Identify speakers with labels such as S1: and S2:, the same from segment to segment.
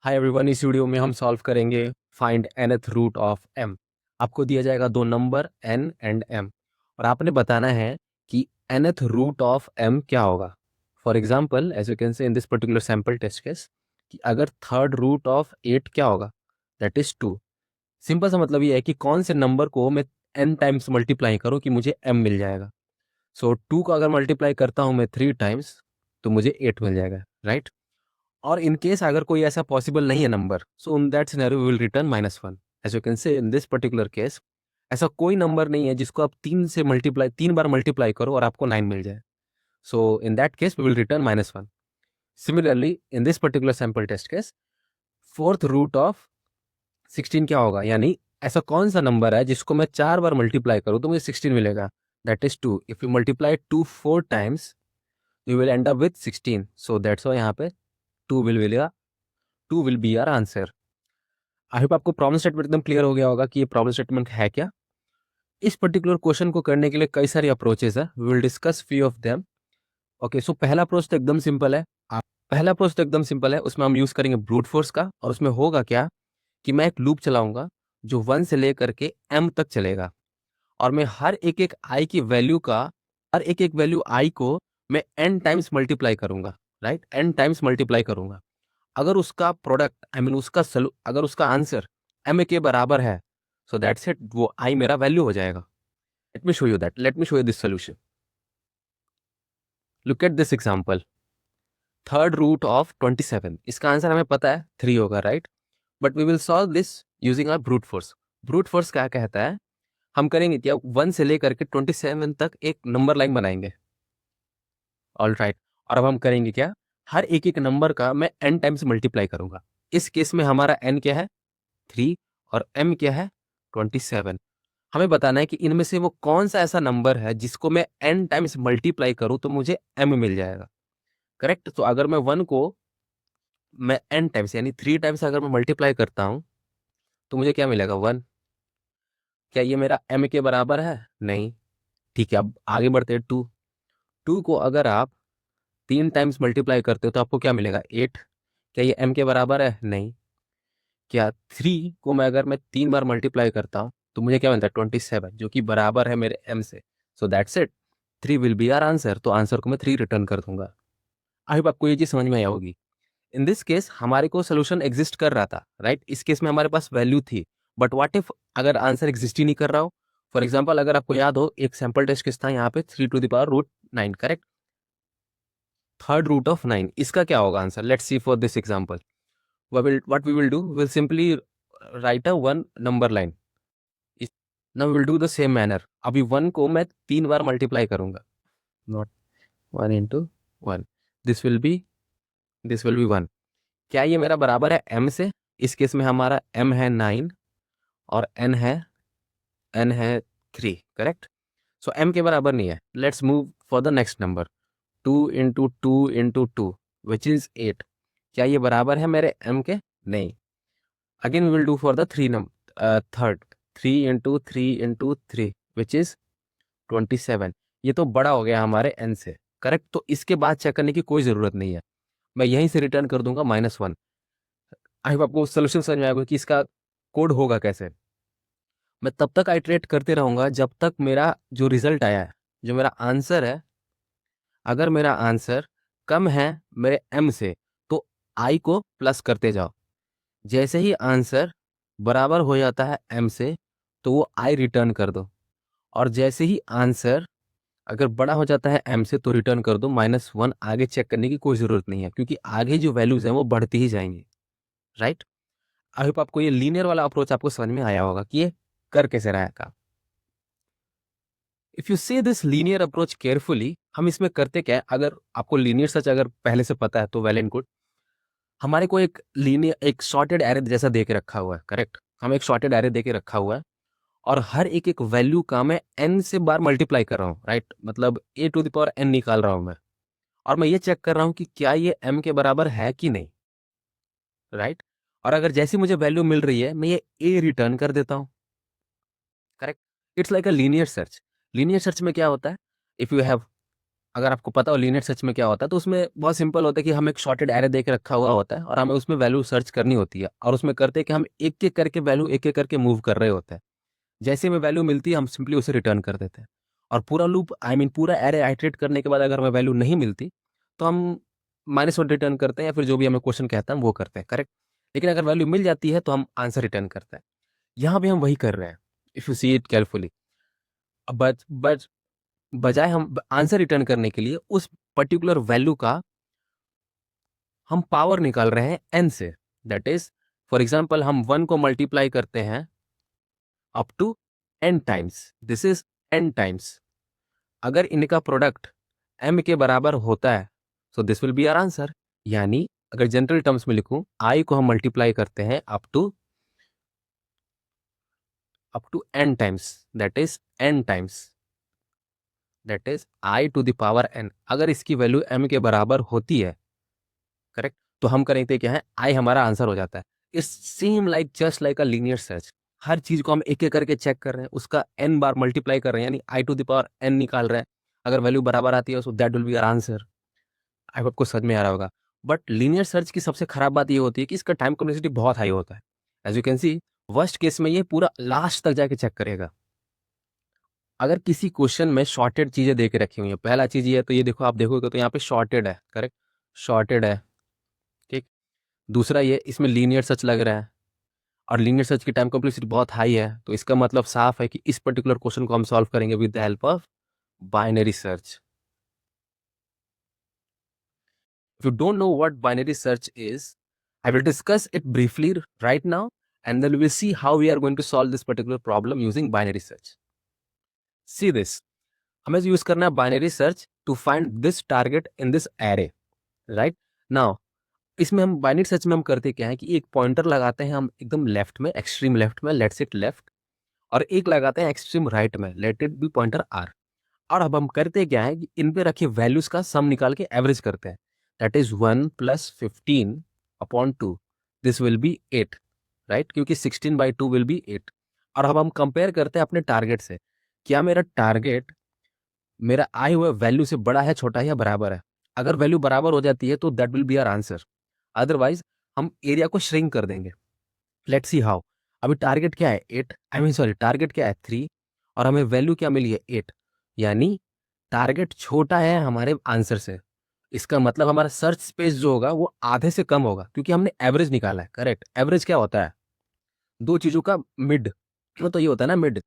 S1: Hi everyone, इस video में हम सॉल्व करेंगे find nth root of m। आपको दिया जाएगा दो नंबर n एंड m और आपने बताना है कि nth रूट ऑफ m क्या होगा। For example as you can say in this particular sample test case कि अगर थर्ड रूट ऑफ 8 क्या होगा, दैट इज 2। सिंपल सा मतलब ये है कि कौन से नंबर को मैं n टाइम्स मल्टीप्लाई करूं कि मुझे m मिल जाएगा। सो 2 को अगर मल्टीप्लाई करता हूं मैं 3 टाइम्स तो मुझे 8 मिल जाएगा, राइट। और इन केस अगर कोई ऐसा पॉसिबल नहीं है number, so in that scenario we will return -1। As you can say in this particular case ऐसा कोई नंबर नहीं है जिसको आप 3 बार मल्टीप्लाई करो और आपको 9 मिल जाए। So in that case we will return -1। Similarly in this particular sample test case fourth root of 16 क्या होगा, यानी ऐसा कौन सा नंबर है जिसको मैं 4 बार मल्टीप्लाई करूं तो मुझे 16 मिलेगा, that is 2। If you multiply 2 4 times you will end up with 16। So that's why यहाँ पे 2 will be our answer. I hope आपको प्रॉब्लम स्टेटमेंट एकदम क्लियर हो गया होगा कि ये प्रॉब्लम स्टेटमेंट है क्या। इस पर्टिकुलर क्वेश्चन को करने के लिए कई सारी अप्रोचेस है, we will discuss few of them. Okay, so पहला अप्रोच तो एकदम सिंपल है। उसमें हम यूज करेंगे ब्रूट फोर्स का। और उसमें होगा क्या कि मैं एक लूप चलाऊंगा जो 1 से लेकर के m तक चलेगा और मैं हर एक एक वैल्यू i को मैं n टाइम्स मल्टीप्लाई करूंगा, राइट, n टाइम्स मल्टीप्लाई करूंगा। अगर उसका प्रोडक्ट आई मीन अगर उसका आंसर एम के बराबर है, सो दैट्स इट, वो आई मेरा वैल्यू हो जाएगा। Let me show you this solution. Look at this example. Third root of 27, इसका आंसर हमें पता है 3 होगा, right. But we will solve this using our brute force. Brute force क्या कहता है, हम करेंगे क्या, 1 से लेकर के 27 तक एक नंबर लाइन बनाएंगे, ऑल राइट। और अब हम करेंगे क्या, हर एक एक नंबर का मैं n टाइम्स मल्टीप्लाई करूंगा। इस केस में हमारा n क्या है, 3, और m क्या है, 27। हमें बताना है कि इनमें से वो कौन सा ऐसा नंबर है जिसको मैं n टाइम्स मल्टीप्लाई करूं तो मुझे m मिल जाएगा, करेक्ट। तो अगर मैं 1 को मैं n टाइम्स यानी 3 टाइम्स अगर मैं मल्टीप्लाई करता हूं तो मुझे क्या मिलेगा, 1। क्या ये मेरा m के बराबर है, नहीं। ठीक है, अब आगे बढ़ते हैं। 2 को अगर आप 3 टाइम्स मल्टीप्लाई करते हो तो आपको क्या मिलेगा, 8। क्या ये m के बराबर है, नहीं। क्या 3 को मैं 3 बार मल्टीप्लाई करता हूँ तो मुझे क्या मिलता है, 27, जो कि बराबर है मेरे m से। So that's it, 3 will be our answer. तो आंसर को मैं 3 रिटर्न कर दूंगा। आई होप आपको ये चीज समझ में आई होगी। इन दिस केस हमारे को सोल्यूशन एग्जिस्ट कर रहा था, राइट। इस केस में हमारे पास वैल्यू थी। बट व्हाट इफ अगर आंसर एग्जिस्ट ही नहीं कर रहा हो। फॉर एग्जाम्पल अगर आपको याद हो, एक सैंपल टेस्ट केस था यहाँ पे 3 to the power √9, correct. Third root of 9, इसका क्या होगा answer, let's see for this example. what we will do, we'll simply write a one number line. Now we will do the same manner. अभी 1 को मैं 3 बार multiply करूंगा, not 1 into 1, this will B 1। क्या ये मेरा बराबर है m से। इस केस में हमारा m है 9 और n है 3, करेक्ट। सो m के बराबर नहीं है। Let's move for the next number, 2 into 2 into 2 which is 8। क्या ये बराबर है मेरे m के, नहीं। Again we will do for the third, 3 into 3 into 3 which is 27। ये तो बड़ा हो गया हमारे n से, करेक्ट। तो इसके बाद चेक करने की कोई ज़रूरत नहीं है, मैं यहीं से रिटर्न कर दूंगा -1। आई होप आपको सोल्यूशन समझ में आएगा कि इसका कोड होगा कैसे। मैं तब तक आइटरेट करते रहूंगा जब तक मेरा जो रिजल्ट आया है, जो मेरा आंसर है, अगर मेरा आंसर कम है मेरे m से तो i को प्लस करते जाओ। जैसे ही आंसर बराबर हो जाता है m से तो वो i रिटर्न कर दो। और जैसे ही आंसर अगर बड़ा हो जाता है m से तो रिटर्न कर दो -1। आगे चेक करने की कोई ज़रूरत नहीं है क्योंकि आगे जो वैल्यूज़ हैं वो बढ़ती ही जाएंगी, राइट। आई होप आपको ये लीनियर वाला अप्रोच आपको समझ में आया होगा कि ये कर कैसे रहा है काम। If you see this linear approach carefully, हम इसमें करते क्या है, अगर आपको लीनियर सर्च अगर पहले से पता है तो वेल एंड गुड। हमारे को एक सॉर्टेड एरे जैसा दे के रखा हुआ है, करेक्ट। हम एक सॉर्टेड एरे दे के रखा हुआ है और हर एक एक वैल्यू का मैं n से बार मल्टीप्लाई कर रहा हूँ, राइट। मतलब a⁴n निकाल रहा हूँ मैं। और मैं ये चेक कर रहा हूँ कि क्या ये m के बराबर है कि नहीं, राइट। और अगर जैसी मुझे वैल्यू मिल रही है मैं ये a रिटर्न कर देता हूँ, correct. It's like a linear search. Linear search में क्या होता है, इफ यू हैव अगर आपको पता हो लीनियर सर्च में क्या होता है, तो उसमें बहुत सिंपल होता है कि हमें एक शॉर्टेड एरे दे के रखा हुआ होता है और हमें उसमें वैल्यू सर्च करनी होती है, और उसमें करते हैं कि हम एक एक करके वैल्यू एक एक करके मूव कर रहे होते हैं। जैसे हमें वैल्यू मिलती है हम सिंपली उसे रिटर्न कर देते हैं, और पूरा लूप पूरा एरे आइटरेट करने के बाद अगर हमें वैल्यू नहीं मिलती तो हम -1 रिटर्न करते हैं, या फिर जो भी हमें क्वेश्चन कहता है हम वो करते हैं, करेक्ट। लेकिन अगर वैल्यू मिल जाती है तो हम आंसर रिटर्न करते हैं। यहाँ भी हम वही कर रहे हैं, if you see it carefully. But बजाय हम आंसर रिटर्न करने के लिए उस पर्टिकुलर वैल्यू का हम पावर निकाल रहे हैं n से। दैट इज, फॉर एग्जाम्पल हम 1 को मल्टीप्लाई करते हैं up to n times, this is n times. अगर इनका प्रोडक्ट m के बराबर होता है so this will be our answer. यानी अगर जनरल टर्म्स में लिखूं, i को हम मल्टीप्लाई करते हैं up to n times, that is n times, that is i to the power n। अगर इसकी वैल्यू m के बराबर होती है, करेक्ट, तो हम करेंगे क्या है, i हमारा आंसर हो जाता है। It seem like just like a linear search. हर चीज को हम एक एक करके चेक कर रहे हैं, उसका n बार मल्टीप्लाई कर रहे हैं, यानी i to the power n निकाल रहे हैं। अगर वैल्यू बराबर आती है so that will be our answer. I hope आपको समझ में आ रहा होगा। बट लीनियर सर्च की सबसे खराब बात ये होती है कि इसका टाइम कॉम्प्लेक्सिटी बहुत हाई होता है। As you can see, worst case में ये पूरा लास्ट तक जाके चेक करेगा। अगर किसी क्वेश्चन में शॉर्टेड चीजें दे के रखी हुई है, पहला चीज ये है, तो ये देखो, आप देखोगे तो यहाँ पे शॉर्टेड है, करेक्ट, शॉर्टेड है, ठीक। दूसरा ये इसमें लीनियर सर्च लग रहा है, और लीनियर सर्च की टाइम कॉम्प्लेक्सिटी बहुत हाई है, तो इसका मतलब साफ है कि इस पर्टिकुलर क्वेश्चन को हम सॉल्व करेंगे with the help of binary search. If you don't know what binary search is, I will discuss it briefly right now, and then we will see how we are going to solve this particular problem using binary search. See this. हमें use करना है binary search to find this target in this array, right. Now इसमें हम binary search में हम करते क्या है कि एक पॉइंटर लगाते हैं हम एकदम लेफ्ट में, एक्सट्रीम लेफ्ट में, लेट्स इट लेफ्ट, और एक लगाते हैं एक्सट्रीम राइट में, let it be pointer R. और अब हम करते क्या है कि इन पे रखे वैल्यूज का सम निकाल के एवरेज करते हैं। That is 1 + 15 upon 2, this will B 8, right, क्योंकि 16/2 विल बी 8। और अब हम कंपेयर करते हैं अपने टारगेट से, क्या मेरा टारगेट मेरा आए हुए वैल्यू से बड़ा है, छोटा है, या बराबर है। अगर वैल्यू बराबर हो जाती है तो that will be our answer, otherwise हम एरिया को श्रिंक कर देंगे। Let's see how. अभी टारगेट क्या है 8, सॉरी, टारगेट क्या है 3, और हमें वैल्यू क्या मिली है 8, यानी टारगेट छोटा है हमारे आंसर से। इसका मतलब हमारा सर्च स्पेस जो होगा वो आधे से कम होगा, क्योंकि हमने एवरेज निकाला है, करेक्ट। एवरेज क्या होता है, दो चीजों का मिड, तो ये होता है ना मिड।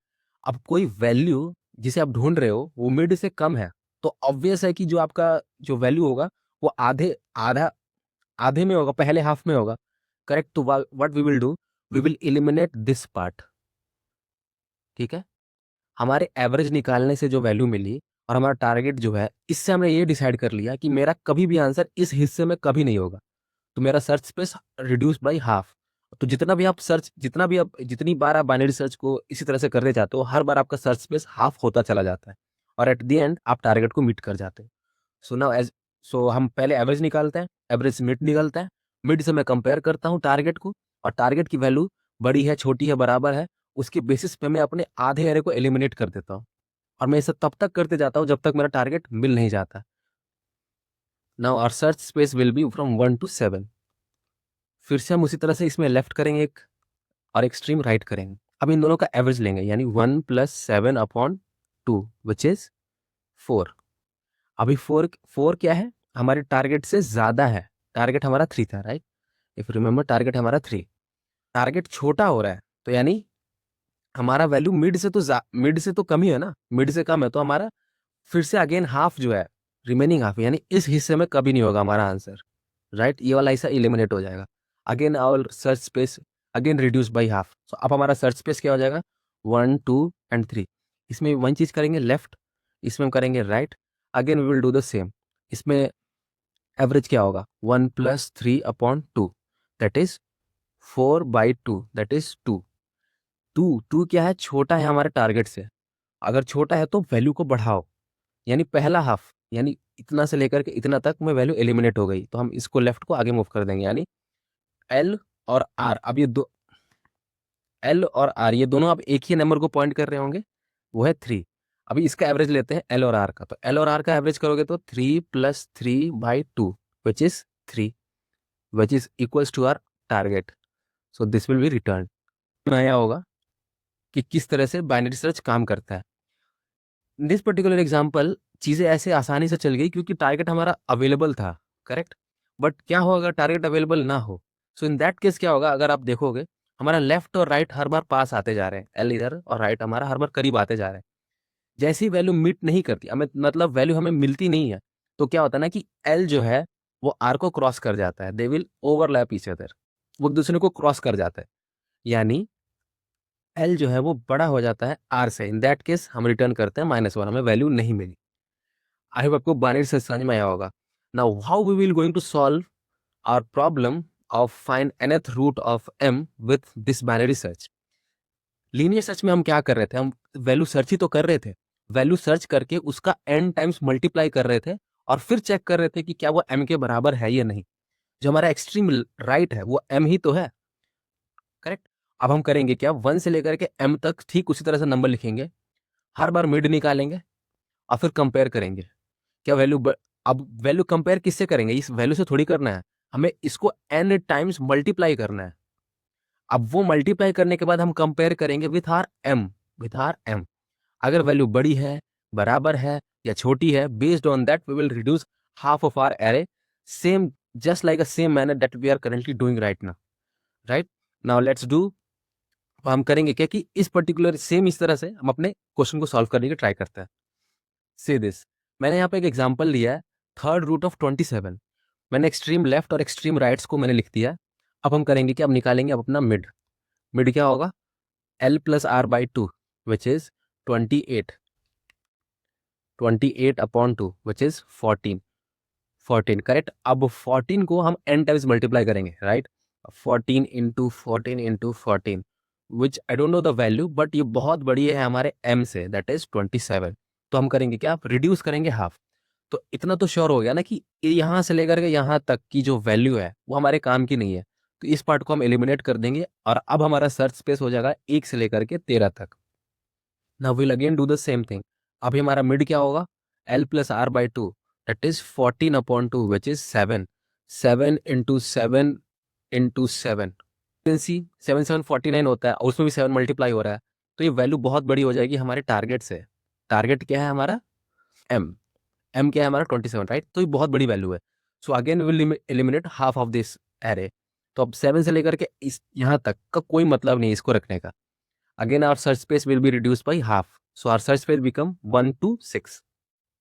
S1: अब कोई वैल्यू जिसे आप ढूंढ रहे हो वो मिड से कम है, तो ऑब्वियस है कि जो आपका जो वैल्यू होगा वो आधा आधे में होगा, पहले हाफ में होगा, करेक्ट। तो what we will do, we will eliminate this part, ठीक है। हमारे एवरेज निकालने से जो वैल्यू मिली और हमारा टारगेट जो है, इससे हमने ये डिसाइड कर लिया कि मेरा कभी भी आंसर इस हिस्से में कभी नहीं होगा, तो मेरा search space reduce by half. तो जितना भी आप जितनी बार आप बाइनरी सर्च को इसी तरह से करते जाते हो, हर बार आपका सर्च स्पेस हाफ होता चला जाता है, और एट द एंड आप टारगेट को मीट कर जाते हो। सो नाउ एज सो हम पहले एवरेज निकालते हैं, एवरेज से मिड निकलता है, मिड से मैं कंपेयर करता हूँ टारगेट को, और टारगेट की वैल्यू बड़ी है, छोटी है, बराबर है, उसके बेसिस पे मैं अपने आधे एरे को एलिमिनेट कर देता हूँ। और मैं इसे तब तक करते जाता हूँ जब तक मेरा टारगेट मिल नहीं जाता। Now our search space will be from 1 to 7। फिर से हम उसी तरह से इसमें लेफ्ट करेंगे एक, और एक्सट्रीम राइट करेंगे। अब इन दोनों का एवरेज लेंगे, यानी 1 + 7 अपॉन 2 विच इज 4। अभी 4 क्या है, हमारे टारगेट से ज्यादा है। टारगेट हमारा 3 था, राइट, इफ रिमेंबर टारगेट हमारा 3। टारगेट छोटा हो रहा है, तो यानी हमारा वैल्यू मिड से तो कम ही है ना, मिड से कम है, तो हमारा फिर से अगेन हाफ जो है, रिमेनिंग हाफ, यानी इस हिस्से में कभी नहीं होगा हमारा आंसर, राइट। ये वाला हिस्सा इलिमिनेट हो जाएगा। Again our search space again reduce by half. So अब हमारा सर्च स्पेस क्या हो जाएगा, 1, 2 एंड 3। इसमें वन चीज करेंगे लेफ्ट, इसमें हम करेंगे right, again we will do the same. इसमें एवरेज क्या होगा, 1 + 3 upon 2, that is 4/2, that is 2। Two क्या है, छोटा है हमारे टारगेट से। अगर छोटा है तो वैल्यू को बढ़ाओ, यानी पहला हाफ, यानी इतना से लेकर के इतना तक में वैल्यू एलिमिनेट हो गई, तो हम इसको लेफ्ट को आगे मूव कर देंगे, यानी एल और आर। अब ये दो एल और आर ये दोनों अब एक ही नंबर को पॉइंट कर रहे होंगे, वो है 3। अभी इसका एवरेज लेते हैं एल और आर का, तो एल और आर का एवरेज करोगे तो 3 + 3/2 which is 3 which is equals to our target. So this will be return. आया होगा कि किस तरह से बाइनरी सर्च काम करता है। दिस पर्टिकुलर एग्जाम्पल चीज़ें ऐसे आसानी से चल गई क्योंकि टारगेट हमारा अवेलेबल था, करेक्ट। बट क्या होगा अगर टारगेट अवेलेबल ना हो? सो इन दैट केस क्या होगा, अगर आप देखोगे हमारा लेफ्ट और राइट हर बार पास आते जा रहे हैं, एल इधर और राइट हमारा हर बार करीब आते जा रहे हैं। जैसी वैल्यू मीट नहीं करती, हमें मतलब वैल्यू हमें मिलती नहीं है, तो क्या होता है ना कि एल जो है वो आर को क्रॉस कर जाता है, they will overlap each other, वो एक दूसरे को क्रॉस कर जाता है, यानी एल जो है वो बड़ा हो जाता है आर से। इन दैट केस हम रिटर्न करते हैं -1, हमें वैल्यू नहीं मिली। आई होप आपको बाइनरी से समझ में आया होगा। Now how we will going to solve our problem of find nth root of m with this binary search. Linear search में हम क्या कर रहे थे, हम वैल्यू सर्च ही तो कर रहे थे। वैल्यू सर्च करके उसका n टाइम्स मल्टीप्लाई कर रहे थे और फिर चेक कर रहे थे कि क्या वो m के बराबर है या नहीं। जो हमारा एक्सट्रीम राइट है वो m ही तो है, करेक्ट। अब हम करेंगे क्या, 1 से लेकर के m तक ठीक उसी तरह से नंबर लिखेंगे, हर बार मिड निकालेंगे और फिर कंपेयर करेंगे क्या वैल्यू अब वैल्यू कंपेयर किससे करेंगे, इस वैल्यू से थोड़ी करना है, हमें इसको n टाइम्स मल्टीप्लाई करना है। अब वो मल्टीप्लाई करने के बाद हम कंपेयर करेंगे विथ आर m। अगर वैल्यू बड़ी है, बराबर है या छोटी है, based on that we will reduce half of our array, same just like a same manner that we are currently doing right now, right. Now let's do. हम करेंगे क्या कि इस पर्टिकुलर सेम इस तरह से हम अपने क्वेश्चन को सॉल्व करने की ट्राई करते हैं। से दिस, मैंने यहाँ पे एक एग्जांपल लिया है, थर्ड रूट ऑफ 27। मैंने एक्सट्रीम लेफ्ट और एक्सट्रीम राइट्स को मैंने लिख दिया। अब हम करेंगे कि अब निकालेंगे अब अपना मिड। मिड क्या होगा, l + r/2 which is 28, 28/2 which is 14, 14 correct. अब 14 को हम n टाइम्स मल्टीप्लाई करेंगे, right. 14 × 14 × 14 which I don't know the value, but ये बहुत बड़ी है हमारे m से, दैट इज 27। तो हम करेंगे क्या, आप रिड्यूस करेंगे हाफ। तो इतना तो श्योर हो गया ना कि यहाँ से लेकर के यहाँ तक की जो वैल्यू है वो हमारे काम की नहीं है, तो इस पार्ट को हम एलिमिनेट कर देंगे और अब हमारा सर्च स्पेस हो जाएगा 1 से लेकर के 13 तक। Now will again do the same thing. अभी हमारा मिड क्या होगा, l + r/2 that is 14/2 which is 7, 7 × 7 × 7 see 7 7 49 होता है और उसमें भी 7 मल्टीप्लाई हो रहा है, तो ये वैल्यू बहुत बड़ी हो जाएगी हमारे टारगेट से। टारगेट क्या है हमारा, m। m क्या है हमारा 27, राइट। तो ये बहुत बड़ी वैल्यू है। So again will eliminate half of this array. तो अब 7 से लेकर के इस यहाँ तक का कोई मतलब नहीं इसको रखने का। Again, our search space will be reduced by half. So our search space become 1 to 6.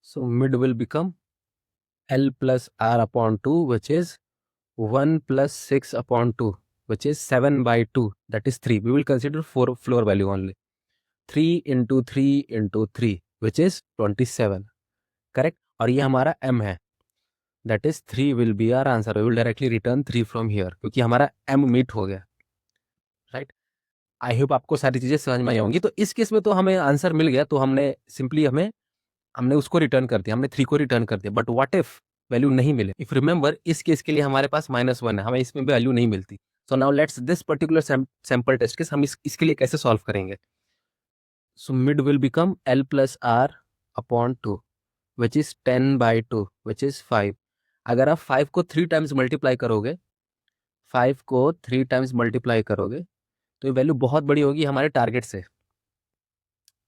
S1: So mid will become L + r/2, which is 1 + 6/2, which is 7/2. That is 3. We will consider 4 floor value only. 3 × 3 × 3, which is 27. Correct? और ये हमारा m है. That is 3 will be our answer. We will directly return 3 from here. क्योंकि हमारा m meet हो गया. Right? आई hope आपको सारी चीज़ें समझ में आई होंगी। तो इस केस में तो हमें आंसर मिल गया, तो हमने सिंपली हमने उसको रिटर्न कर दिया, हमने 3 को रिटर्न कर दिया। बट व्हाट इफ वैल्यू नहीं मिले, इफ रिमेंबर इस केस के लिए हमारे पास -1 है, हमें इसमें वैल्यू नहीं मिलती। So now let's this particular sample test case हम इसके लिए कैसे सॉल्व करेंगे। So mid will become l + r/2 which is 10/2 which is 5। अगर आप 5 को 3 टाइम्स मल्टीप्लाई करोगे, 5 को 3 टाइम्स मल्टीप्लाई करोगे तो ये वैल्यू बहुत बड़ी होगी हमारे टारगेट से।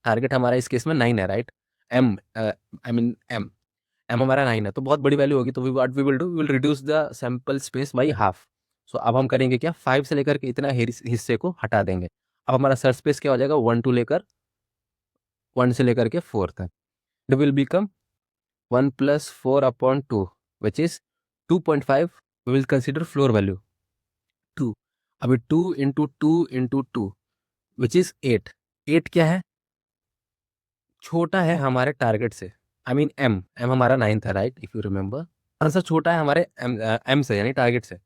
S1: टारगेट हमारा इस केस में 9 है, right. M I mean M हमारा 9 है, तो बहुत बड़ी वैल्यू होगी। तो what we will do, we will reduce the sample space by half. So अब हम करेंगे क्या, 5 से लेकर के इतना हिस्से को हटा देंगे। अब हमारा सर्च स्पेस क्या हो जाएगा, 1 से लेकर के 4 तक। It will become 1 + 4/2 which is 2.5। We will consider floor value 2। अभी 2 × 2 × 2 विच इज 8। 8 क्या है, छोटा है हमारे टारगेट से। आई मीन एम हमारा 9 था, right, if you remember. Answer छोटा है हमारे एम से, यानी टारगेट से।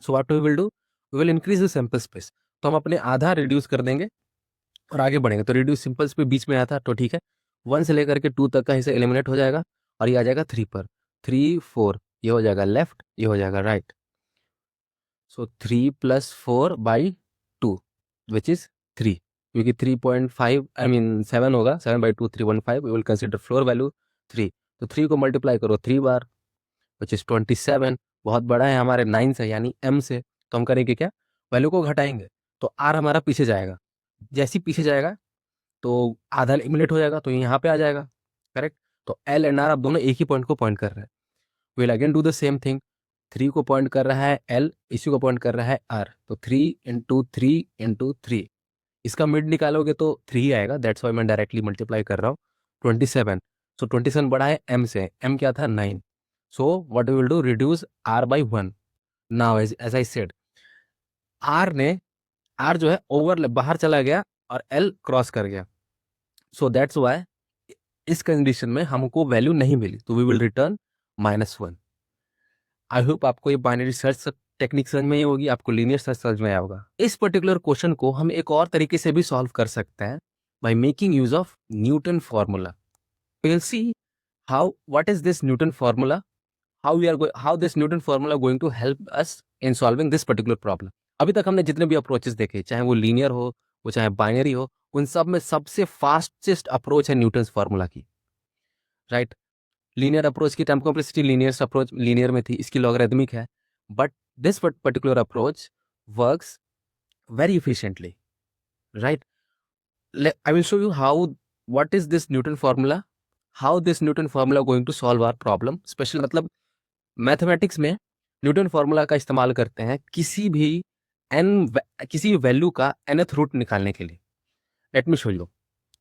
S1: So what we will do, we will increase the sample space. तो हम अपने आधा रिड्यूस कर देंगे और आगे बढ़ेंगे। तो रिड्यूस सिंपल स्पेस बीच में आया था, तो ठीक है। 1 से लेकर के 2 तक का हिस्सा एलिमिनेट हो जाएगा और ये आ जाएगा 3 पर। 3 4 ये हो जाएगा लेफ्ट, ये हो जाएगा राइट। So 3 + 4/2 which is 3। क्योंकि 3.5 आई मीन 7 होगा, 7/2 3.5, we will consider floor value 3। तो 3 को मल्टीप्लाई करो 3 बार, विच इज 27। बहुत बड़ा है हमारे 9 से यानी m से, तो हम करेंगे क्या, वैल्यू को घटाएंगे, तो r हमारा पीछे जाएगा। जैसे ही पीछे जाएगा तो आधा एलिमिनेट हो जाएगा, तो यहाँ पे आ जाएगा, करेक्ट। तो l एंड r अब दोनों एक ही पॉइंट को पॉइंट कर रहे हैं। Will again do the same thing, 3 को पॉइंट कर रहा है l, इसी को पॉइंट कर रहा है r, तो 3 × 3 × 3, इसका मिड निकालोगे तो 3 आएगा, दैट्स वाई मैं डायरेक्टली मल्टीप्लाई कर रहा हूँ 27। सो 27 बड़ा है m से, m क्या था 9। So what we will do, reduce r by 1। Now as I said, r जो है ओवर बाहर चला गया और l क्रॉस कर गया, सो दैट्स वाई इस कंडीशन में हमको वैल्यू नहीं मिली, तो we will return -1। I hope आपको ये बाइनरी सर्च टेक्निक समझ में ही होगी, आपको लीनियर सर्च समझ में आया होगा। इस पर्टिकुलर क्वेश्चन को हम एक और तरीके से भी सॉल्व कर सकते हैं, by making use of Newton formula. Will see how, what is this Newton formula, how this Newton formula going to help us in solving this particular problem। अभी तक हमने जितने भी अप्रोचेस देखे, चाहे वो लीनियर हो, वो चाहे बाइनरी हो, उन सब में सबसे फास्टेस्ट अप्रोच है न्यूटन फार्मूला की, राइट। लीनियर अप्रोच की time complexity linear approach linear में थी, इसकी लॉगरिथमिक है, but this particular approach works very efficiently, right? I will show you how, what is this Newton formula, how this Newton formula going to solve our problem। Special मतलब mathematics में Newton formula का इस्तेमाल करते हैं किसी value का nth root निकालने के लिए। Late me show you.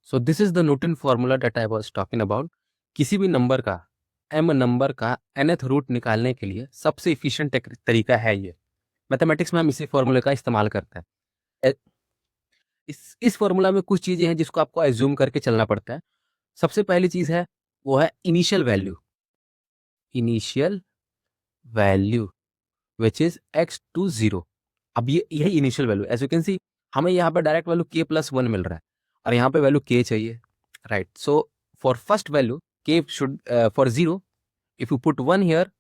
S1: So this is the Newton formula that I was talking about. किसी भी नंबर का, m नंबर का nth रूट निकालने के लिए सबसे इफिशिएंट तरीका है ये। मैथमेटिक्स में हम इसी फॉर्मूले का इस्तेमाल करते हैं। ए- इस फॉर्मूला में कुछ चीजें हैं जिसको आपको एज्यूम करके चलना पड़ता है। सबसे पहली चीज है वो है initial value, initial value which is x to 0। अब ये यही initial value, as you can see हमें यहाँ पे डायरेक्ट वैल्यू k+1 मिल रहा है और यहाँ पे वैल्यू k चाहिए, right. So for first value k should, for 0 if you put 1 here,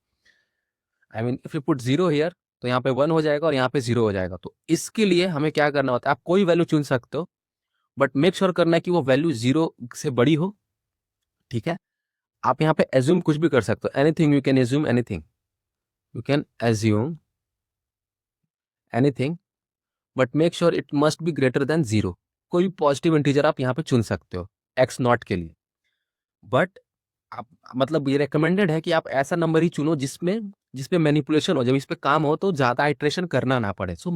S1: I mean if you put 0 here, तो यहाँ पे 1 हो जाएगा और यहाँ पे 0 हो जाएगा। तो इसके लिए हमें क्या करना होता है, आप कोई वैल्यू चुन सकते हो, बट मेक श्योर करना है कि वो वैल्यू 0 से बड़ी हो, ठीक है। आप यहाँ पे एज्यूम कुछ भी कर सकते हो, anything you can assume, anything you can assume anything, but make sure it must be greater than 0। कोई भी पॉजिटिव इंटीजर आप यहाँ पे चुन सकते हो x0 के लिए, बट आप, मतलब ये रिकमेंडेड है कि आप ऐसा नंबर ही चुनो जिसपे मैनिपुलेशन हो, जब इस पे काम हो तो ज्यादा आइट्रेशन करना ना पड़े। So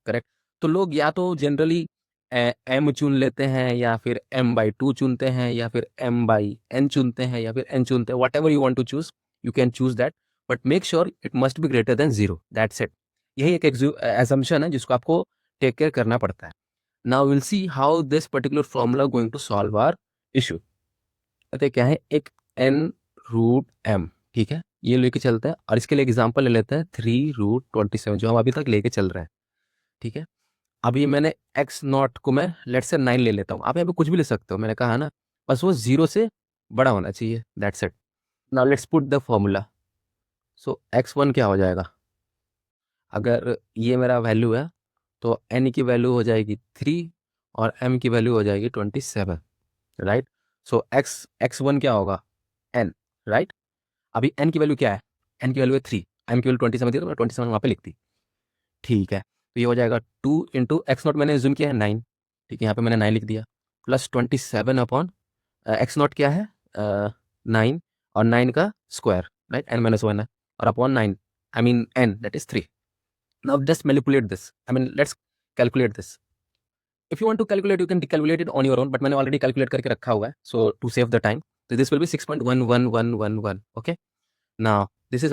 S1: correct. तो लोग या तो जनरली m चुन लेते हैं, या फिर m/2 चुनते हैं, या फिर m/n चुनते हैं, या फिर n चुनते हैं, whatever you want to choose, you can choose that, but make sure it must be greater than 0, that's it. यही एक एजम्पशन है जिसको आपको टेक केयर करना पड़ता है। Now will see how this particular formula going to solve our issue. कहते क्या है, एक n√m, ठीक है, ये लेके चलते हैं और इसके लिए एग्जांपल ले लेते हैं 3√27 जो हम अभी तक लेके चल रहे हैं, ठीक है। अभी मैंने x0 को मैं लेट से 9 ले लेता हूँ, आप यहाँ पे कुछ भी ले सकते हो, मैंने कहा ना, बस वो 0 से बड़ा होना चाहिए, that's it. Now let's put the formula. So x1 क्या हो जाएगा, अगर ये मेरा वैल्यू है तो n की वैल्यू हो जाएगी 3 और m की वैल्यू हो जाएगी 27, राइट। सो x1 क्या होगा n, राइट। अभी n की वैल्यू क्या है, n की वैल्यू है 3, m की वैल्यू 27 थी तो मैं 27 वहाँ पे लिख दी, ठीक है। तो ये हो जाएगा 2 इंटू x0 मैंने जूम किया है 9, ठीक है, यहाँ पे मैंने 9 लिख दिया, प्लस 27 अपॉन x0 क्या है 9 और 9 का स्क्वायर, राइट, n-1 है, और upon 9 I mean n that is 3। Now just manipulate this, I mean let's calculate this. If you want to calculate you can calculate it on your own, but मैंने already calculate करके रखा हुआ है, so to save the time, तो this will be 6.11111, okay. Now this is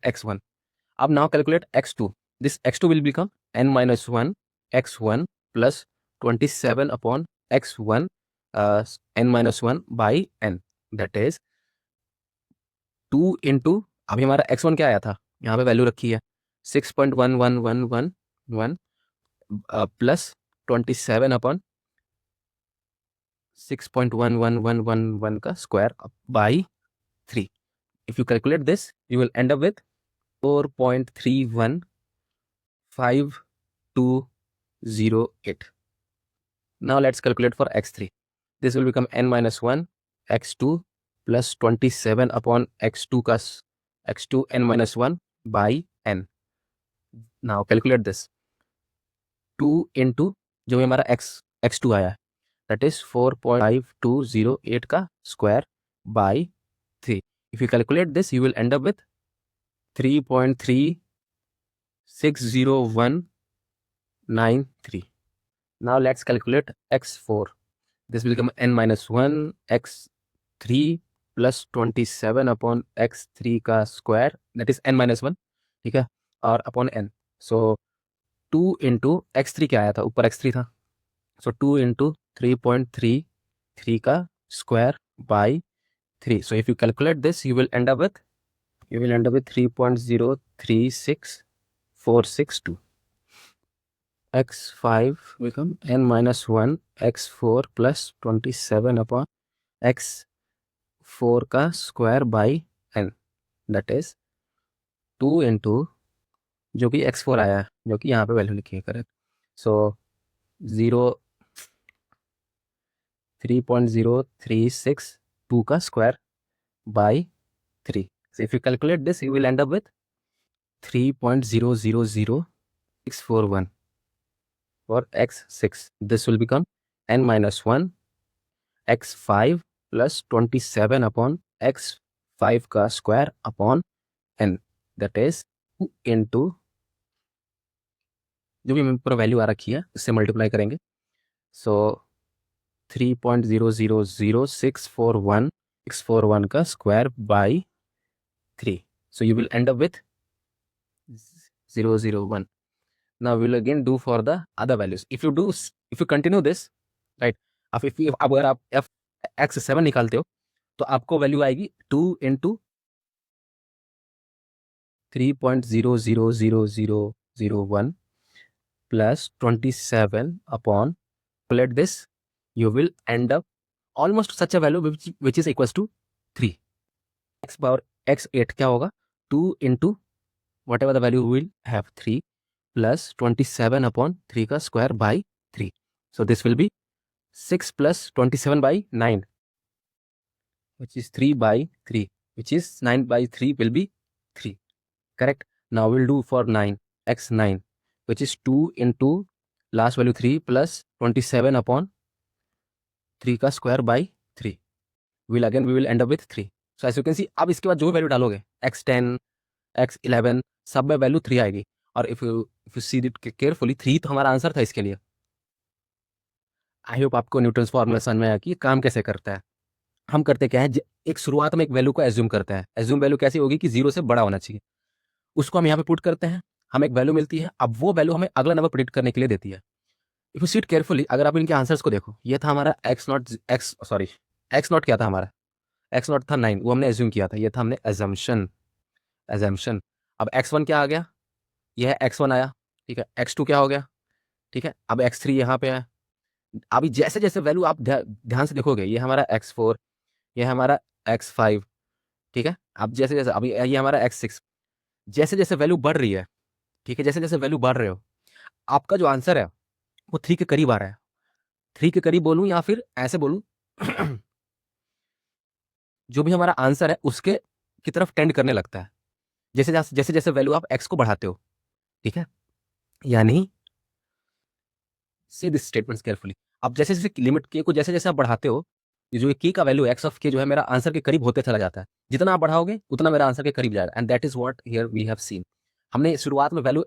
S1: x1। अब now calculate x2. This x2 will become n-1 x1 plus 27 upon x1 n-1 by n, that is 2 into, अभी हमारा x1 क्या आया था, यहाँ पे value रखी है 6.11111 प्लस 27 अपॉन 6.11111 का square by 3। If you calculate this, you will end up with 4.315 208, Now let's calculate for x3. This will become n minus 1 x2 plus 27 upon x2 n minus 1 by n. Now calculate this. 2 into जो भी हमारा x2 आया that is 4.5208 का square by 3. If you calculate this, you will end up with 3.360,193. Now let's calculate x4. This will become n minus 1 x3 plus 27 upon x3 का square, that is n minus 1, ठीक है, और upon n. So 2 into x3 क्या आया था, ऊपर x3 था, so 2 into 3.33 का square by 3. So if you calculate this, you will end up with 3.036462. x5 become n minus 1 x4 plus 27 upon x4 का square by n, that is 2 into जो भी x4 आया है, जो कि यहाँ पे वैल्यू लिखी है करेक्ट, so 3.0362 का square by 3. So if you calculate this, you will end up with 3.000641 for x6. This will become n minus 1 x5 plus 27 upon x5 का square upon n, that is 2 into जो भी पूरा value आ रखी है उससे multiply करेंगे, so 3.000641 का square by 3. So you will end up with 001. Now we will again do for the other values. If you continue this, right, अगर आप x7 निकालते हो तो आपको वैल्यू आएगी 2 into 3.000001 plus 27 upon, calculate this, you will end up almost such a value which is equals to 3. x power x8 क्या होगा, 2 into whatever the value will have 3 plus 27 upon 3 का square by 3. So this will be 6 plus 27 by 9, which is 3 by 3, which is 9 by 3 will be 3. Correct. Now we'll do for 9 x9, which is 2 into last value 3 plus 27 upon 3 का square by 3. We will end up with 3. So as you can see, अब इसके बाद जो भी value डालोगे x10 x11 सब में value 3 आएगी, और if you see it carefully 3 तो हमारा आंसर था इसके लिए. आई होप आपको न्यूटन्स फॉर्मूला समझ में आया कि काम कैसे करता है. हम करते क्या है, एक शुरुआत में एक वैल्यू को एज्यूम करते हैं. एज्यूम वैल्यू कैसी होगी कि 0 से बड़ा होना चाहिए, उसको हम यहाँ पे पुट करते हैं, हमें एक वैल्यू मिलती है. अब वो वैल्यू हमें अगला नंबर प्रिडिक्ट करने के लिए देती है. If you see it carefully, अगर आप इनके आंसर्स को देखो, ये था हमारा एक्स नॉट क्या था हमारा, एक्स नॉट था 9, वो हमने एज्यूम किया था, ये था हमने एजम्पशन. अब x1 क्या आ गया, ये है x1 आया, ठीक है. x2 क्या हो गया, ठीक है. अब x3 यहाँ पे है. अभी जैसे जैसे वैल्यू आप ध्यान से देखोगे, ये हमारा x4, ये हमारा x5, ठीक है. अब जैसे जैसे अभी ये हमारा x6, जैसे जैसे वैल्यू बढ़ रही है, ठीक है, जैसे जैसे वैल्यू बढ़ रहे हो, आपका जो आंसर है वो 3 के करीब आ रहा है. 3 के करीब बोलूं या फिर ऐसे बोलूं जो भी हमारा आंसर है उसके की तरफ टेंड करने लगता है, जैसे जैसे जैसे वैल्यू आप x को बढ़ाते हो, ठीक है. यानी सी दिस स्टेटमेंट्स केयरफुली, आप जैसे जैसे लिमिट k को जैसे जैसे आप बढ़ाते हो, ये जो k का वैल्यू x ऑफ k जो है मेरा आंसर के करीब होते चला जाता है. जितना आप बढ़ाओगे उतना मेरा आंसर के करीब जाएगा, and that is what here we have seen. हमने शुरुआत में वैल्यू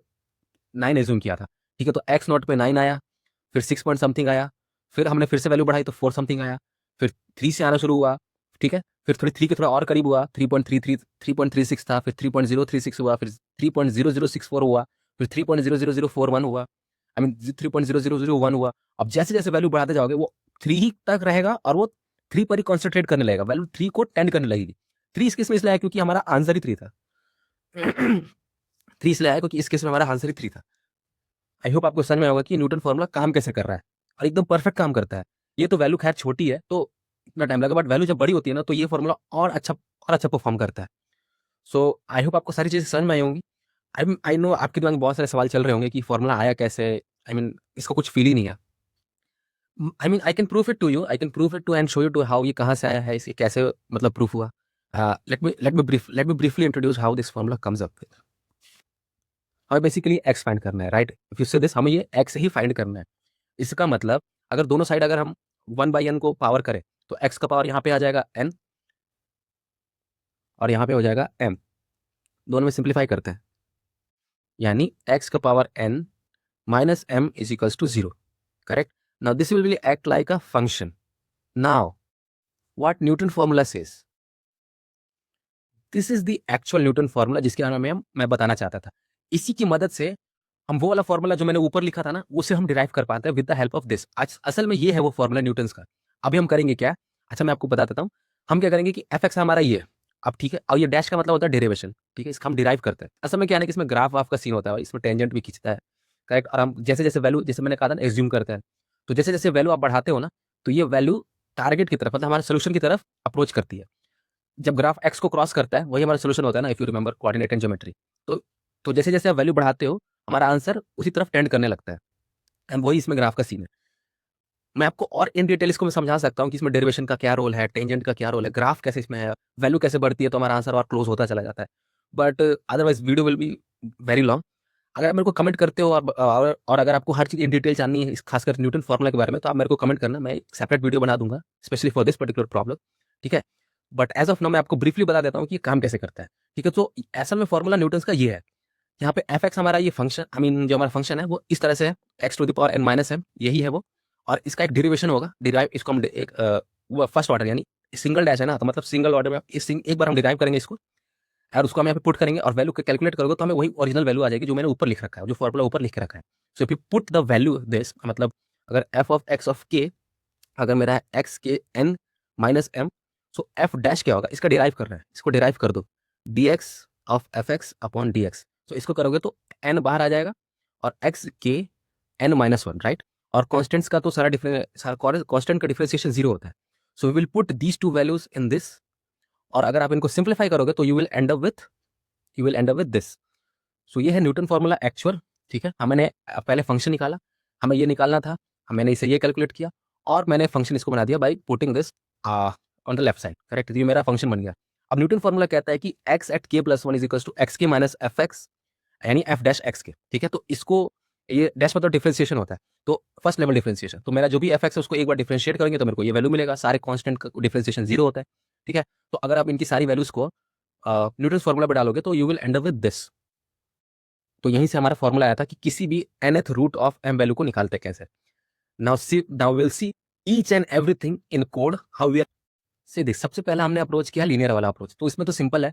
S1: 9 एज्यूम किया था, ठीक है. तो x नॉट पे 9 आया, फिर 6 पॉइंट समथिंग आया, फिर हमने फिर से वैल्यू बढ़ाई तो 4 समथिंग आया, फिर 3 से आना शुरू हुआ, ठीक है. फिर थोड़ी 3 के थोड़ा और करीब हुआ, 3.36 था, फिर 3.036 हुआ, फिर 3.0064 हुआ, फिर 3.00041 हुआ, आई मीन 3.0001 हुआ. अब जैसे जैसे वैल्यू बढ़ाते जाओगे वो 3 ही तक रहेगा, और वो 3 पर ही कॉन्सेंट्रेट करने लगेगा, वैल्यू 3 को टेंड करने लगेगी. 3 इस केस में इसलिए आया क्योंकि हमारा आंसर ही 3 था. 3 इसलिए आया क्योंकि इस केस में हमारा आंसर ही 3 था. आई होप आपको समझ में होगा कि न्यूटन फॉर्मूला काम कैसे कर रहा है, और एकदम परफेक्ट काम करता है. ये तो वैल्यू खैर छोटी है तो इतना टाइम लगा, बट वैल्यू जब बड़ी होती है ना तो ये फॉर्मूला और अच्छा परफॉर्म करता है. सो आई होप आपको सारी चीज़ें समझ में आई होंगी. आई नो आपके दिमाग में बहुत सारे सवाल चल रहे होंगे कि फॉर्मूला आया कैसे, आई मीन इसका कुछ फील ही नहीं है. I mean I can proof it to you, I can proof it to and show you to how ये कहाँ से आया है, इसे कैसे मतलब प्रूफ हुआ. Let me briefly introduce how this formula comes up with. हमें बेसिकली एक्स फाइंड करना है, राइट. इफ यू से दिस, हमें ये एक्स ही फाइंड करना है. इसका मतलब अगर दोनों साइड अगर हम 1/n को पावर करें तो x का पावर यहाँ पे आ जाएगा n और यहाँ पे हो जाएगा m. दोनों में सिंप्लीफाई करते हैं, यानी x का power n minus m is equals to 0. Correct. Now this will be act like a function. Now what Newton formula says, this is the actual Newton formula जिसके बारे में मैं बताना चाहता था. इसी की मदद से हम वो वाला फॉर्मूला जो मैंने ऊपर लिखा था ना, उसे हम डिराइव कर पाते हैं with the help of this. असल में ये है वो फॉर्मूला न्यूटन्स का. अभी हम करेंगे क्या, अच्छा मैं आपको बता देता हूँ. हम क्या करेंगे कि एफ एक्स हमारा ये, अब ठीक है, और ये डैश का मतलब होता है डेरिवेशन. ठीक है, इसका हम डिराइव करते हैं. असल में क्या है कि इसमें ग्राफ वाफ का सीन होता है, इसमें टेंजेंट भी खींचता है. करेक्ट. और हम जैसे जैसे वैल्यू, जैसे मैंने कहा था ना, एज्यूम करते हैं, तो जैसे जैसे वैल्यू आप बढ़ाते हो ना, तो ये वैल्यू टारगेट की तरफ, मतलब हमारे सोल्यूशन की तरफ अप्रोच करती है. जब ग्राफ एक्स को क्रॉस करता है वही हमारा सोल्यूशन होता है ना, if you remember coordinate and geometry. तो तो जैसे जैसे आप वैल्यू बढ़ाते हो हमारा आंसर उसी तरफ टेंड करने लगता है. एंड वही इसमें ग्राफ का सीन है. मैं आपको और इन डिटेल इसको मैं समझा सकता हूँ कि इसमें डेरिवेशन का क्या रोल है, टेंजेंट का क्या रोल है, ग्राफ कैसे इसमें है, वैल्यू कैसे बढ़ती है तो हमारा आंसर और क्लोज होता चला जाता है. But otherwise video will be very long. अगर आप मेरे को कमेंट करते हो और अगर आपको हर चीज़ इन डिटेल जाननी है, खासकर न्यूटन फॉर्मूला के बारे में, तो आप मेरे को कमेंट करना, मैं एक सेपरेट वीडियो बना दूंगा specially for this particular problem. ठीक है. बट एज ऑफ नाउ मैं आपको ब्रीफली बता देता हूँ कि ये काम कैसे करता है. ठीक है. तो असल में फॉर्मूला न्यूटन का ये है. यहाँ पे एफ एक्स हमारा ये फंक्शन, आई मीन जो हमारा फंक्शन है वो इस तरह से है, x to the power n minus m, यही है वो. और इसका एक डेरिवेशन होगा, डिराइव इसको हम एक फर्स्ट ऑर्डर यानी सिंगल डैश है ना, तो मतलब सिंगल ऑर्डर में एक बार हम डिराइव करेंगे इसको और उसको हम यहाँ पे पुट करेंगे और वैल्यू कैलकुलेट करोगे तो हमें वही ओरिजिनल वैल्यू आ जाएगी जो मैंने ऊपर लिख रखा है, जो फॉर्मूला ऊपर लिख के रखा है. So if you put the value this, मतलब अगर एफ ऑफ एक्स ऑफ के, अगर मेरा है एक्स के एन माइनस एम, सो एफ डैश क्या होगा, इसका डिराइव करना है, इसको डिराइव कर दो, D x of F x upon D x. तो इसको करोगे तो एन बाहर आ जाएगा और एक्स के एन माइनस वन, राइट. और कॉन्स्टेंट्स का तो सारा कॉन्स्टेंट का डिफ्रेंसिएशन जीरो होता है. So we will put these two values in this, और अगर आप इनको सिंप्लीफाई करोगे तो you will end up with this. So ये है न्यूटन फॉर्मूला एक्चुअल. ठीक है. हमने पहले फंक्शन निकाला, हमें ये निकालना था, मैंने इसे ये कैलकुलेट किया और मैंने फंक्शन इसको बना दिया by putting this on the left side. Correct. ये मेरा फंक्शन बन गया. अब न्यूटन फॉर्मूला कहता है कि x at k plus one is equal to x k minus f x, यानी एफ डैश एक्स के. ठीक है. तो इसको, ये डैश मतलब डिफरेंशिएशन होता है, तो फर्स्ट लेवल डिफरेंशिएशन. तो मेरा जो भी एफ एक्स है उसको एक बार डिफरेंशिएट करेंगे तो मेरे को ये वैल्यू मिलेगा. सारे कांस्टेंट का डिफरेंशिएशन जीरो होता है. ठीक है. तो अगर आप इनकी सारी वैल्यूज को न्यूटन फॉर्मूला पे डालोगे तो you will end up with this. तो यहीं से हमारा फॉर्मूला आया था कि किसी भी nth root of m value को निकालते कैसे. Now will see each and everything in code how we are. से देख, सबसे पहले हमने अप्रोच किया लीनियर वाला अप्रोच. तो इसमें तो सिंपल है,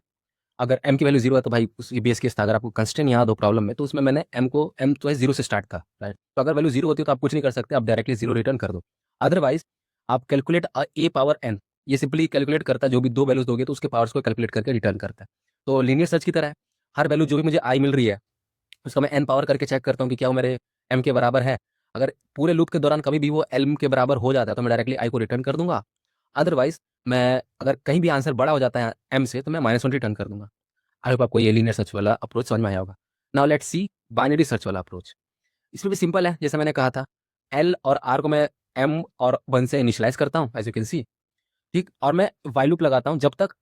S1: अगर m की वैल्यू जीरो है तो भाई उस बेस केस था. अगर आपको कंस्टेंट याद हो प्रॉब्लम में, तो उसमें मैंने m तो जीरो से स्टार्ट था, राइट. तो अगर वैल्यू जीरो होती है तो आप कुछ नहीं कर सकते, आप डायरेक्टली जीरो रिटर्न कर दो. अदरवाइज आप कैलकुलेट a पावर n, ये सिंपली कैलकुलेट करता है, जो भी दो वैल्यूज दोगे तो उसके पावर्स को कैलकुलेट करके रिटर्न करता है. तो लीनियर सर्च की तरह है, हर वैल्यू जो भी मुझे i मिल रही है उसका मैं n पावर करके चेक करता हूँ कि क्या वो मेरे m के बराबर है. अगर पूरे लूप के दौरान कभी भी वो m के बराबर हो जाता है तो मैं डायरेक्टली i को रिटर्न कर दूंगा. अदरवाइज मैं, अगर कहीं भी आंसर बड़ा हो जाता है m से, तो मैं माइनस वन रिटर्न कर दूंगा. आई होप आपको ये लीनियर सर्च वाला अप्रोच समझ में आया होगा. Now let's see binary search वाला अप्रोच. इसमें भी सिंपल है, जैसे मैंने कहा था, l और r को मैं m और 1 से इनिशियलाइज करता हूँ एज यू कैन सी. ठीक. और मैं वाइल लूप लगाता हूँ जब तक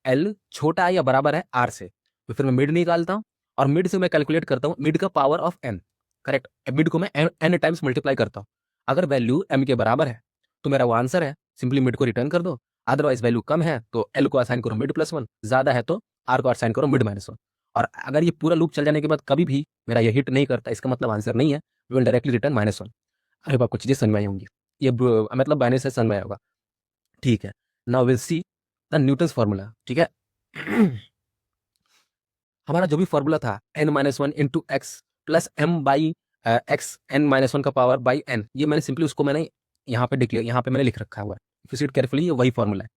S1: l छोटा है या बराबर है r से. तो फिर मैं मिड निकालता हूँ और मिड से मैं कैलकुलेट करता हूँ मिड का power of n. Correct. Mid को मैं n टाइम्स मल्टीप्लाई करता हूँ. अगर वैल्यू m के बराबर है तो मेरा वो आंसर है, सिंपली मिड को रिटर्न कर दो. अदरवाइज वैल्यू कम है तो l को असाइन करो मिड प्लस वन, ज्यादा है तो r को असाइन करो मिड माइनस वन. और अगर ये पूरा लूप चल जाने के बाद कभी भी मेरा ये हिट नहीं करता, इसका मतलब आंसर नहीं है, we will directly return minus one. I hope आपको चीजें समझ में आई होंगी. ये मतलब बाइनरी से समझ में आया होगा. ठीक है. Now will see the Newton's formula. ठीक है. हमारा जो भी फॉर्मूला था n minus one into x plus m by x n minus one का पावर बाई एन, ये मैंने सिंपली उसको मैंने यहाँ पे डिक्लेयर, यहाँ पे मैंने लिख रखा हुआ है. If you see it carefully, ये वही फॉर्मूला है.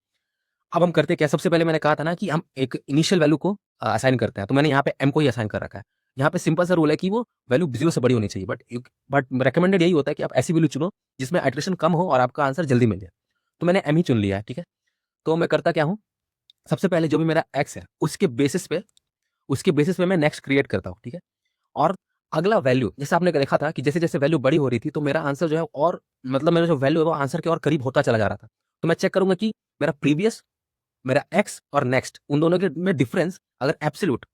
S1: अब हम करते क्या, सबसे पहले मैंने कहा था ना कि हम एक इनिशियल वैल्यू को असाइन करते हैं, तो मैंने यहाँ पे m को ही असाइन कर रखा है. यहाँ पे सिंपल सा रूल है कि वो वैल्यू जीरो से बड़ी होनी चाहिए, बट रिकमेंडेड यही होता है कि आप ऐसी वैल्यू चुनो जिसमें आइटरेशन कम हो और आपका आंसर जल्दी मिल जाए. तो मैंने m ही चुन लिया है. ठीक है. तो मैं करता क्या हूँ, सबसे पहले जो भी मेरा x है उसके बेसिस पे मैं नेक्स्ट क्रिएट करता हूँ. ठीक है. और अगला वैल्यू, जैसे आपने देखा था कि जैसे जैसे वैल्यू बड़ी हो रही थी तो मेरा आंसर जो है और मतलब मेरा जो वैल्यू है वो आंसर के और करीब होता चला जा रहा था। तो मैं चेक करूंगा कि मेरा प्रीवियस, मेरा एक्स और नेक्स्ट, उन दोनों के में डिफरेंस अगर एब्सोल्यूट,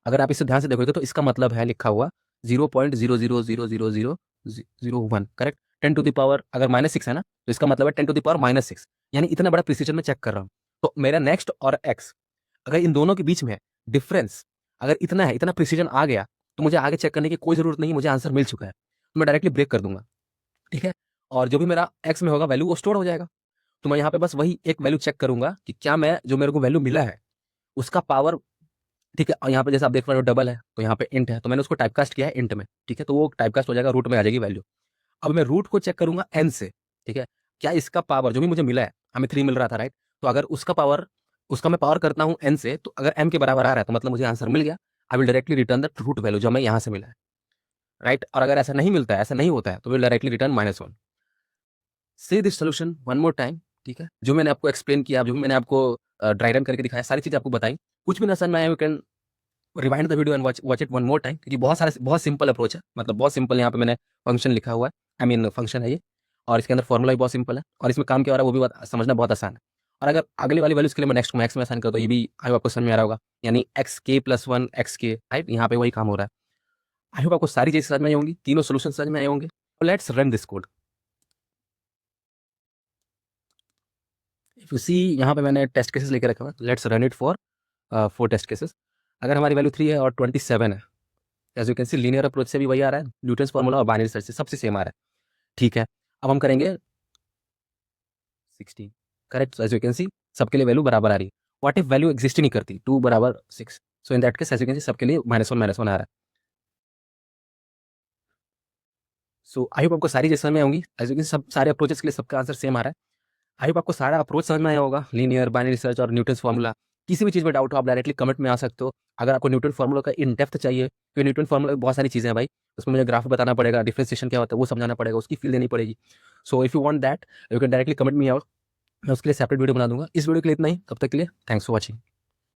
S1: अगर आप इसे ध्यान से देखोगे तो इसका मतलब है लिखा हुआ 0.00000001, करेक्ट। 10 टू द पावर अगर -6 है ना, तो इसका मतलब है 10 टू द पावर -6, यानी इतना बड़ा प्रिसीजन में चेक कर रहा हूँ। तो मेरा नेक्स्ट और एक्स, अगर इन दोनों के बीच में डिफरेंस अगर इतना है, इतना प्रिसीजन आ गया, तो मुझे आगे चेक करने की कोई जरूरत नहीं, मुझे आंसर मिल चुका है, तो मैं डायरेक्टली ब्रेक कर दूंगा, ठीक है। और जो भी मेरा एक्स में होगा वैल्यू वो स्टोर हो जाएगा। तो मैं यहाँ पे बस वही एक वैल्यू चेक करूंगा कि क्या मैं जो मेरे को वैल्यू मिला है उसका पावर, ठीक है। और यहाँ पे जैसे आप देख रहे हो डबल है, तो यहाँ पे इंट है, तो मैंने उसको टाइपकास्ट किया है इंट में, ठीक है। तो वो टाइपकास्ट हो जाएगा, रूट में आ जाएगी वैल्यू। अब मैं रूट को चेक करूंगा एन से, ठीक है। क्या इसका पावर जो भी मुझे मिला है, हमें 3 मिल रहा था, राइट। तो अगर उसका पावर, उसका मैं पावर करता हूँ एन से, तो अगर एम के बराबर आ रहा है तो मतलब मुझे आंसर मिल गया। I will directly return the root value जो हमें यहाँ से मिला है, राइट। और अगर ऐसा नहीं मिलता है, ऐसा नहीं होता है, तो will directly return -1। See this solution one more time, ठीक है। जो मैंने आपको एक्सप्लेन किया, जो भी मैंने आपको ड्राई रन करके दिखाया, सारी चीज़ें आपको बताई, कुछ भी ना समझ में आए, you can rewind the video and watch it one more time, क्योंकि बहुत सिंपल अप्रोच है, मतलब बहुत सिंपल। यहाँ पे मैंने फंक्शन लिखा हुआ है, आई मीन फंक्शन है ये, और इसके अंदर फॉर्मूला भी बहुत सिंपल है, और इसमें काम क्या हो रहा है वो भी समझना बहुत आसान है। और अगर अगली वाली वैल्यूज के लिए मैं नेक्स्ट मैक्स में आसान करता हूँ, ये भी आई होप आपको समझ में आ रहा होगा, यानी xk+1 xk, राइट। यहाँ पे वही काम हो रहा है। आई होप आपको सारी चीज़ समझ में आई होंगी, तीनों सोल्यूशन समझ में आए होंगे। Let's run this code. If you see, यहाँ पे मैंने टेस्ट केसेस लेके रखा हुआ है, let's run it for 4 test cases. अगर हमारी वैल्यू 3 है और 27 है, as you can see linear approach से भी वही आ रहा है, न्यूटन्स फार्मूला और बाइनरी सर्च से सबसे सेम आ रहा है, ठीक है। अब हम करेंगे 16, correct. As you can see सबके लिए वैल्यू बराबर आ रही है। व्हाट इफ वैल्यू एग्जिस्ट ही नहीं करती, 2 बराबर 6, so in that case as you can see सबके लिए -1 आ रहा है। सो आई होप आपको सारी चीज़ समझ में आऊंगी, एज यू कैन सब सारे अप्रोचेस के लिए सबका आंसर सेम आ रहा है। आई होप आपको सारा अप्रोच समझ में आया होगा, लीनियर, बाइनरी सर्च और न्यूटन्स फार्मूला। किसी भी चीज़ में डाउट हो आप डायरेक्टली कमेंट में आ सकते हो। अगर आपको न्यूटन फार्मूला का इन डेप्थ चाहिए, तो न्यूटन फार्मूला में बहुत सारी चीज़ें हैं भाई, उसमें मुझे ग्राफ बताना पड़ेगा, डिफरेंशिएशन क्या होता है वो समझाना पड़ेगा, उसकी फील देनी पड़ेगी। So if you want that, you can directly comment me out, मैं उसके लिए सेपरेट वीडियो बना दूंगा। इस वीडियो के लिए इतना ही, तब तक के लिए थैंक्स फॉर वॉचिंग।